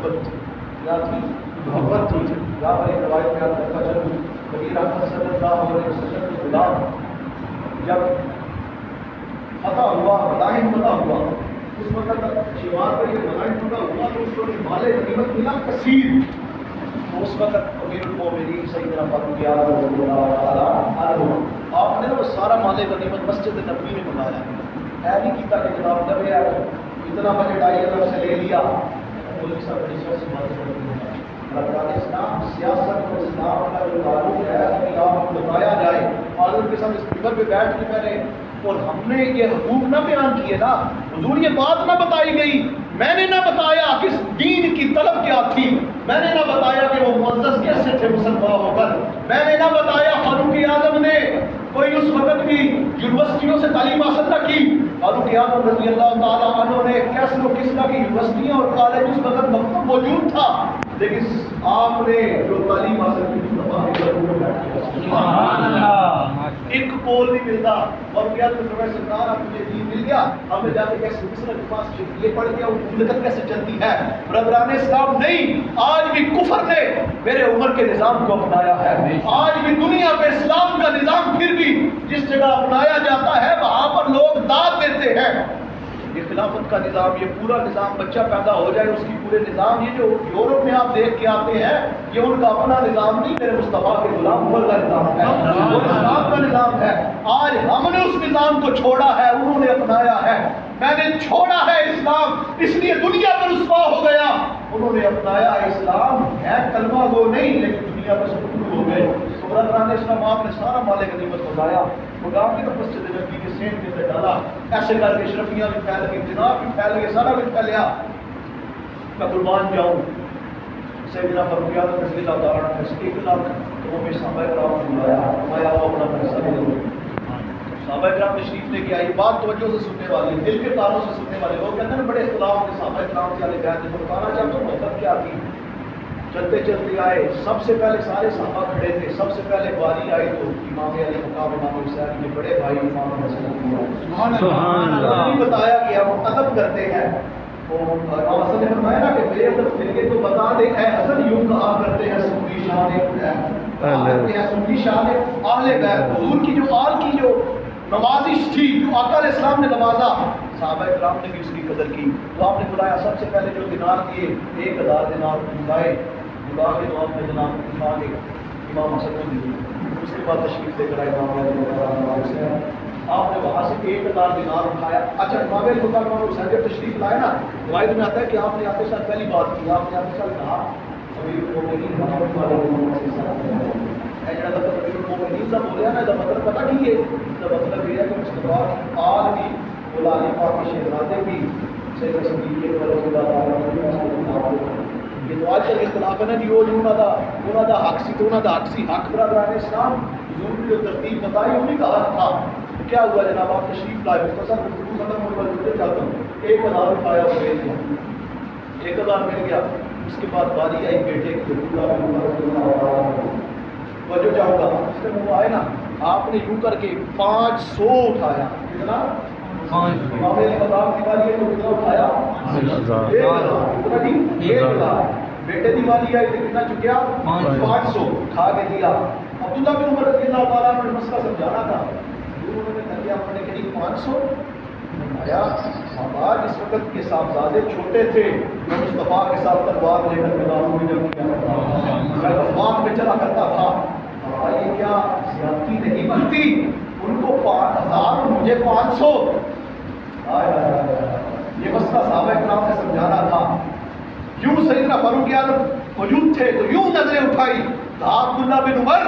محبت تھی، کیا تھی؟ محبت تھی۔ یہاں پر ایک روایت میں آپ کرتا چلوں، نبی رحمت صلی اللہ علیہ وسلم کے غلام جب فتح ہوا، مدائن فتح ہوا، اس وقت شیوان پر یہ مدائن فتح ہوا تو اس کو مال غنیمت ملا کثیر۔ تو اس وقت امیر المومنین سیدنا فاروق اعظم رضی اللہ تعالیٰ عنہ، آپ نے وہ سارا مال غنیمت مسجد نبوی میں منگایا، نہیں کیتا کہ جناب نبی اتنا بجٹ آئی طرف سے لے لیا، ملک سب بڑی اسلام سیاست اور اسلام کا جو تعلق ہے کہ آپ کو بتایا جائے، حضور کے ساتھ اس ممبر پہ بیٹھ کے میں نے اور ہم نے یہ حقوق نہ بیان کیے نا، حضور یہ بات نہ بتائی گئی، میں نے نہ بتایا کس دین کی طلب کیا تھی، میں نے نہ بتایا کہ وہ معزز کیسے تھے مسلمان ہو کر، میں نے نہ بتایا فاروق اعظم نے کوئی اس وقت بھی یونیورسٹیوں سے تعلیم حاصل نہ کی، فاروق اعظم رضی اللہ تعالیٰ عنہ نے کیسے و کس طرح کی یونیورسٹیاں اور کالج اس وقت مکتب موجود تھا، لیکن آپ نے جو تعلیم حاصل کی سبحان اللہ، ایک قول نہیں ملتا، اور کیا سرکار آپ مجھے دین مل گیا، اب میں جا کے کیسے مصر کے پاس یہ پڑھ گیا مملکت کیسے چلتی ہے، برادران اسلام نہیں، آج بھی کفر نے میرے عمر کے نظام کو اپنایا ہے، آج بھی دنیا پہ اسلام کا نظام پھر بھی جس جگہ اپنایا جاتا ہے وہاں پر لوگ داد دیتے ہیں۔ یہ خلافت کا نظام، یہ پورا نظام، بچہ پیدا ہو جائے اس کی پورے نظام، یہ جو یورپ میں آپ دیکھ کے آتے ہیں یہ ان کا اپنا نظام نہیں، میرے مصطفیٰ کے غلام عمر کا نظام ہے، وہ اسلام کا نظام ہے۔ آج ہم نے اس نظام کو چھوڑا ہے، انہوں نے اپنایا ہے، میں نے چھوڑا ہے اسلام اس لیے دنیا پر رسوا ہو گیا، انہوں نے اپنایا اسلام ہے کلمہ گو نہیں لیکن دنیا پر سب ہو گئے۔ برادران اسلام آپ نے سارا مال غنیمت بتایا، خدا کی تو مسجد نبوی کے سین کے اندر ڈالا، ایسے کر کے اشرفیاں بھی پھیل گئی، جناب بھی پھیل گئے، سارا بھی پھیلیا۔ میں قربان جاؤں سیدنا فاروق اعظم رضی اللہ تعالیٰ عنہ نے 1 لاکھ لوگوں میں صحابہ کرام کو بلایا، فرمایا وہ اپنا پیسہ دے دو۔ صحابہ کرام تشریف لے کے آئی، بات توجہ سے سننے والے، دل کے تاروں سے سننے والے لوگ کہتے ہیں بڑے اختلاف کے صحابہ کرام سے آنے گئے تھے، بتانا چاہتا ہوں مطلب کیا تھی۔ چلتے چلتے آئے، سب سے پہلے سارے صحابہ کھڑے تھے، سب سے پہلے باری آئی تو امام علی مقام امام حسین کے بڑے بھائی امام حسن سبحان اللہ نے بتایا کہ ہم ادب کرتے ہیں، امام حسن نے فرمایا نا کہ میرے ادب پھر تو بتا دے اے حسن یوں کہا کرتے ہیں سنی شان سنی شان اہل بیت، حضور کی جو آل کی جو نوازش تھی، جو آقا علیہ السلام نے نوازا، صحابہ کرام نے بھی اس کی قدر کی، تو آپ نے بلایا، سب سے پہلے جو دینار دیے 1000 دینار بلائے، بلا کے تو آپ نے جناب کے امام حسن کو دی، اس کے بعد تشریف لے کر آئے امام حسین، آپ نے وہاں سے 1000 دینار اٹھایا۔ اچھا امام حسین جب تشریف لائے نا، روایت میں آتا ہے کہ آپ نے آتے ساتھ پہلی بات کی، آپ نے آتے ساتھ کہا امیر المومنین بولے نا، اس مطلب پتا کی ہے، اس مطلب یہ ہے کہ مصطفیٰ آل بھی غلامی پاک کے شہزادے بھی سید صدیق رضی اللہ تعالیٰ یہ تو آج تک اختلاف ہے نا جی، وہ جو انہوں دا حق سی تو انہوں دا حق سی، حق برادران اسلام حضور کی جو ترتیب بتائی انہیں کا حق تھا۔ تو کیا ہوا جناب، آپ تشریف لائے، مختصر گفتگو ختم ہونے پر جڑتے چاہتا ہوں، 1000 اٹھایا اور بھیج دیا، 1000 مل گیا۔ اس کے بعد باری آئی بیٹے کی، وجہ چاہوں گا اس میں وہ آئے نا، آپ نے یوں کر کے 500 اٹھایا، کتنا؟ امام خطاب دیوالی ہے تو کتنا اٹھایا؟ 1000۔ بیٹے دیوالی آئی تو کتنا چکیا؟ 500 اٹھا کے دیا۔ عبداللہ بن عمر رضی اللہ تعالیٰ نے مسئلہ سمجھانا تھا، انہوں نے کہا آپ نے کہیں 500 آیا، ہمارا جس وقت کے صاحبزادے چھوٹے تھے، میں مصطفیٰ کے ساتھ تلوار لے کر میدانوں میں جنگ کیا کرتا تھا، میں غزوات میں چلا کرتا تھا، یہ کیا زیادتی نہیں بنتی؟ ان کو 5000 مجھے 500، یہ مسئلہ صحابہ کرام سے سمجھانا تھا۔ یوں سیدنا فاروق اعظم موجود تھے تو یوں نظریں اٹھائی، کہا عبداللہ بن عمر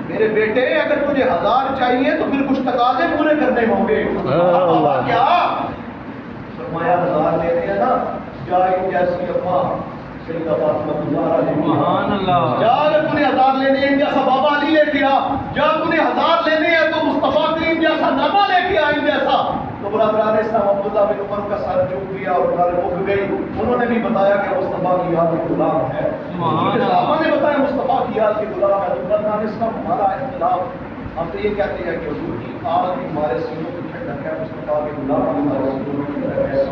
میرے بیٹے اگر تجھے 1000 چاہیے تو پھر کچھ تقاضے پورے کرنے ہوں گے۔ کیا فرمایا 1000 لیتے ہیں نا، جائے جیسی افواہ سیدہ فاطمہ سبحان اللہ، جا اگر تمہیں 1000 لینے ہیں جیسا بابا علی لے کے آ، جا تمہیں 1000 لینے ہیں تو مصطفیٰ کریم جیسا نامہ لے کے آئیں جیسا۔ تو برادران اسلام عبداللہ بن عمر کا سر جھک گیا اور گھر اٹھ گئی، انہوں نے بھی بتایا کہ مصطفیٰ کی یاد کے غلام ہے، صحابہ نے بتایا مصطفیٰ کی یاد کے غلام ہے۔ تو برادران اسلام ہمارا اختلاف، ہم تو یہ کہتے ہیں کہ حضور کی آل بھی ہمارے سینوں کی ٹھنڈک ہے، مصطفیٰ کے غلام ہمارے سینوں کی ٹھنڈک ہے۔